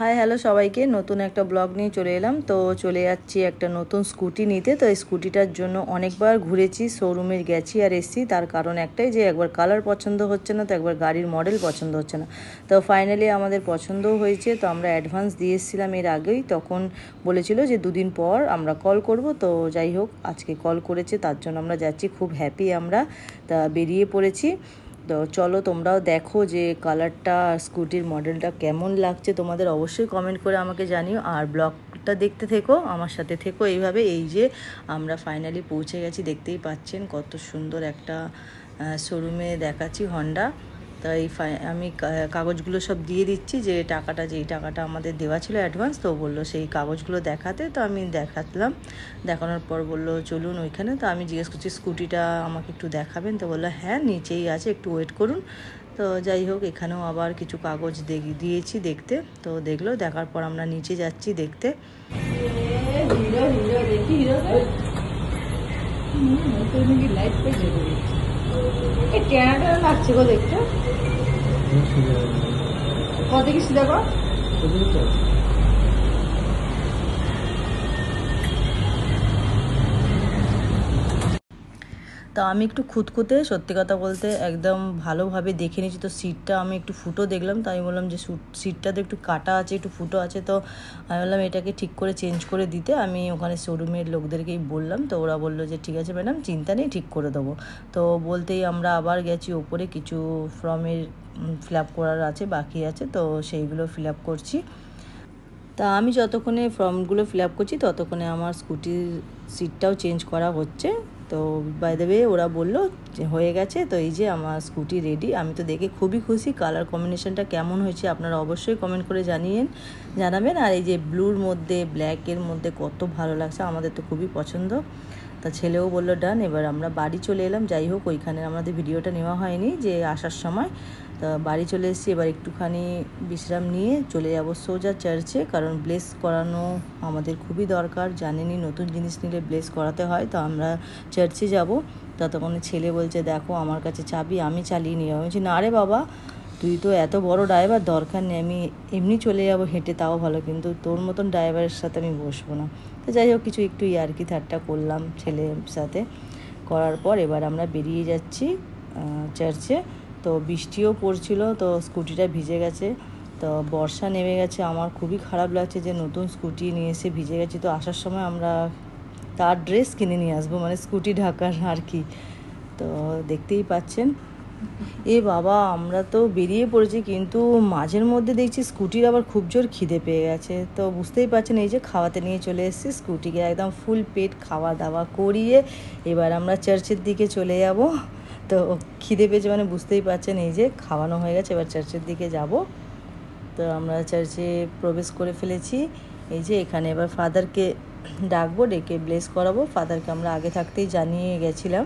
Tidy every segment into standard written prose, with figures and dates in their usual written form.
Hi hello সবাইকে, নতুন একটা ব্লগ নিয়ে চলে এলাম। তো চলে যাচ্ছি একটা নতুন স্কুটি নিতে। তো এই স্কুটিটার জন্য অনেকবার ঘুরেছি, শোরুমে গেছি আর এসছি। তার কারণ একটাই যে একবার কালার পছন্দ হচ্ছে না, তো একবার গাড়ির মডেল পছন্দ হচ্ছে না। তো ফাইনালি আমাদের পছন্দও হয়েছে। তো আমরা অ্যাডভান্স দিয়ে এসেছিলাম এর আগেই, তখন বলেছিল যে 2 দিন পর আমরা কল করব। তো যাই হোক, আজকে কল করেছে, তার জন্য আমরা যাচ্ছি, খুব হ্যাপি আমরা। তা বেরিয়ে পড়েছি। তো চলো তোমরাও দেখো যে কালারটা স্কুটির মডেলটা কেমন লাগছে, তোমাদের অবশ্যই কমেন্ট করে আমাকে জানিও। আর ব্লগটা দেখতে থেকো, আমার সাথে থেকো এইভাবে। এই যে আমরা ফাইনালি পৌঁছে গেছি, দেখতেই পাচ্ছেন কত সুন্দর একটা শোরুমে দেখাচ্ছি হন্ডা। তাই আমি কাগজগুলো সব দিয়ে দিচ্ছি, যে যেই টাকাটা আমাদের দেওয়া ছিল অ্যাডভান্স, তো বললো সেই কাগজগুলো দেখাতে। তো আমি দেখালাম, দেখানোর পর বললো চলুন ওইখানে। তো আমি জিজ্ঞেস করছি স্কুটিটা আমাকে একটু দেখাবেন, তো বললো হ্যাঁ নিচেই আছে, একটু ওয়েট করুন। তো যাই হোক, এখানেও আবার কিছু কাগজ দিয়েছি দেখতে। তো দেখলো, দেখার পর আমরা নিচে যাচ্ছি দেখতে। লাগছে গো দেখতে, কত কিছু দেখো। তা আমি একটু খুঁতখুঁতে, সত্যি কথা বলতে একদম ভালোভাবে দেখে নিয়েছি। তো সিটটা আমি একটু ফুটো দেখলাম, তো আমি বললাম যে সিটটাতে একটু কাটা আছে, একটু ফুটো আছে। তো আমি বললাম এটাকে ঠিক করে চেঞ্জ করে দিতে। আমি ওখানে শোরুমের লোকদেরকেই বললাম, তো ওরা বললো যে ঠিক আছে ম্যাডাম, চিন্তা নেই, ঠিক করে দেবো। তো বলতেই আমরা আবার গেছি ওপরে, কিছু ফর্মের ফিল আপ করার আছে, বাকি আছে, তো সেইগুলো ফিল আপ করছি। তা আমি যতক্ষণে ফর্মগুলো ফিল আপ করছি, ততক্ষণে আমার স্কুটির সিটটাও চেঞ্জ করা হচ্ছে। তো বাই দ্য ওয়ে ওরা বললো যে হয়ে গেছে। তো এই যে আমার স্কুটি রেডি। আমি তো দেখে খুবই খুশি। কালার কম্বিনেশনটা কেমন হয়েছে আপনারা অবশ্যই কমেন্ট করে জানাবেন। আর এই যে ব্লুর মধ্যে ব্ল্যাকের মধ্যে কত ভালো লাগছে, আমাদের তো খুবই পছন্দ। তা ছেলেও বললো ডান। এবার আমরা বাড়ি চলে এলাম। যাই হোক, ওইখানে আমাদের ভিডিওটা নেওয়া হয়নি যে আসার সময়। তা বাড়ি চলে এসেছি। এবার একটুখানি বিশ্রাম নিয়ে চলে যাব সোজা চার্চে, কারণ ব্লেস করানো আমাদের খুবই দরকার। জানেনই, নতুন জিনিস নিলে ব্লেস করাতে হয়। তো আমরা চার্চে যাব। ততক্ষণে ছেলে বলছে দেখো আমার কাছে চাবি, আমি চালিয়ে নিয়ে যাবো। বলছি না রে বাবা, তুই তো এত বড় ড্রাইভার, দরকার নেই, আমি এমনি চলে যাবো হেঁটে, তাও ভালো, কিন্তু তোর মতন ড্রাইভারের সাথে আমি বসবো না। তো যাই হোক, কিছু একটু ইয়ার্কি ঠাট্টা করলাম ছেলের সাথে। করার পর এবার আমরা বেরিয়ে যাচ্ছি চার্চে। তো বৃষ্টিও পড়ছিল, তো স্কুটিটা ভিজে গেছে। তো বর্ষা নেমে গেছে। আমার খুবই খারাপ লাগছে যে নতুন স্কুটি নিয়ে এসে ভিজে গেছি। তো আসার সময় আমরা তার ড্রেস কিনে নিয়ে আসবো, মানে স্কুটি ঢাকার আর কি। তো দেখতেই পাচ্ছেন। এ বাবা, আমরা তো বেরিয়ে পড়েছি, কিন্তু মাঝের মধ্যে দেখছি স্কুটির আবার খুব জোর খিদে পেয়ে গেছে। তো বুঝতেই পারছেন, এই যে খাওয়াতে নিয়ে চলে এসেছি স্কুটিকে, একদম ফুল পেট খাওয়া দাওয়া করিয়ে এবার আমরা চার্চের দিকে চলে যাব। তো খিদে পেয়েছে মানে বুঝতেই পারছেন, এই যে খাওয়ানো হয়ে গেছে, এবার চার্চের দিকে যাব। তো আমরা চার্চে প্রবেশ করে ফেলেছি। এই যে এখানে এবার ফাদারকে ডাকবো, ডেকে ব্লেস করাবো। ফাদারকে আমরা আগে থাকতেই জানিয়ে গেছিলাম।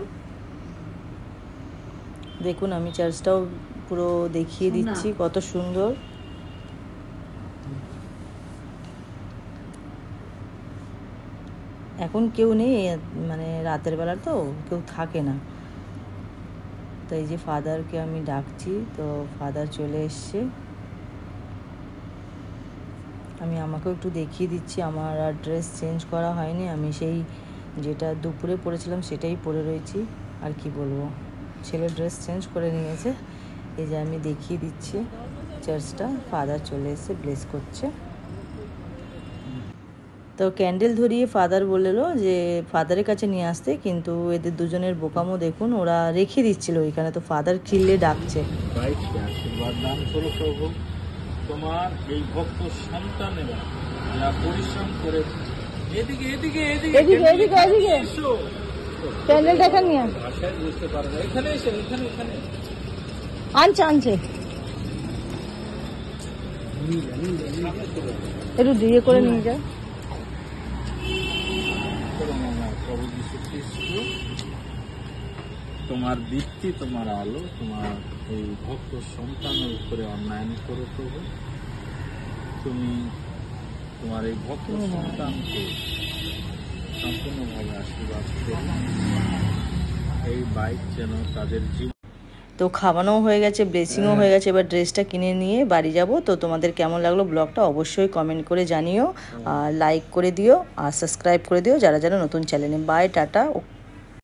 দেখুন, আমি চার্চটাও পুরো দেখিয়ে দিচ্ছি, কত সুন্দর। এখন কেউ নেই, মানে রাতের বেলা তো কেউ থাকে না। তো এই যে ফাদারকে আমি ডাকছি, তো ফাদার চলে এসছে। আমি আমাকেও একটু দেখিয়ে দিচ্ছি, আমার আর ড্রেস চেঞ্জ করা হয়নি, আমি সেই যেটা দুপুরে পরেছিলাম সেটাই পরে রয়েছি। আর কি বলবো, ছেলে ড্রেস চেঞ্জ করে নিয়েছে। এই যে আমি দেখিয়ে দিচ্ছি চার্চটা। ফাদার চলে এসে ব্লেস করছে। তো ক্যান্ডেল ধরিয়ে ফাদার বললো যে ফাদারের কাছে নিয়ে আসতে, কিন্তু এদের দুজনের বোকামো দেখুন, ওরা রেখে দিচ্ছিল ওইখানে। তো ফাদার খিল্লে ডাকছে, আশীর্বাদ দান করো প্রভু, তোমার এই ভক্ত সন্তানেরা যারা পরিশ্রম করে এদিকে এদিকে এদিকে এদিকে এদিকে এদিকে এসো, ক্যান্ডেল দেখা নিয়ে ভাষায় বুঝতে পারো না, এখানে এসো, এখানে এখানে আনছে একটু দিয়ে করে নিয়ে যায়। প্রভু যীশু খ্রিস্ট, তোমার দীপ্তি, তোমার আলো, তোমার এই ভক্ত সন্তানের উপরে অন্যায় করো প্রভু। তুমি তোমার এই ভক্ত সন্তানকে সম্পূর্ণভাবে আশীর্বাদ করো। এই বাইক যেন তাদের জীবন তো খাওয়ানো হয়ে গেছে, ব্লেসিংও হয়ে গেছে, এবার ড্রেসটা কিনে নিয়ে বাড়ি যাব। তো তোমাদের কেমন লাগলো ব্লগটা অবশ্যই কমেন্ট করে জানিও, আর লাইক করে দিও আর সাবস্ক্রাইব করে দিও যারা যারা নতুন চ্যানেলে। Bye, tata.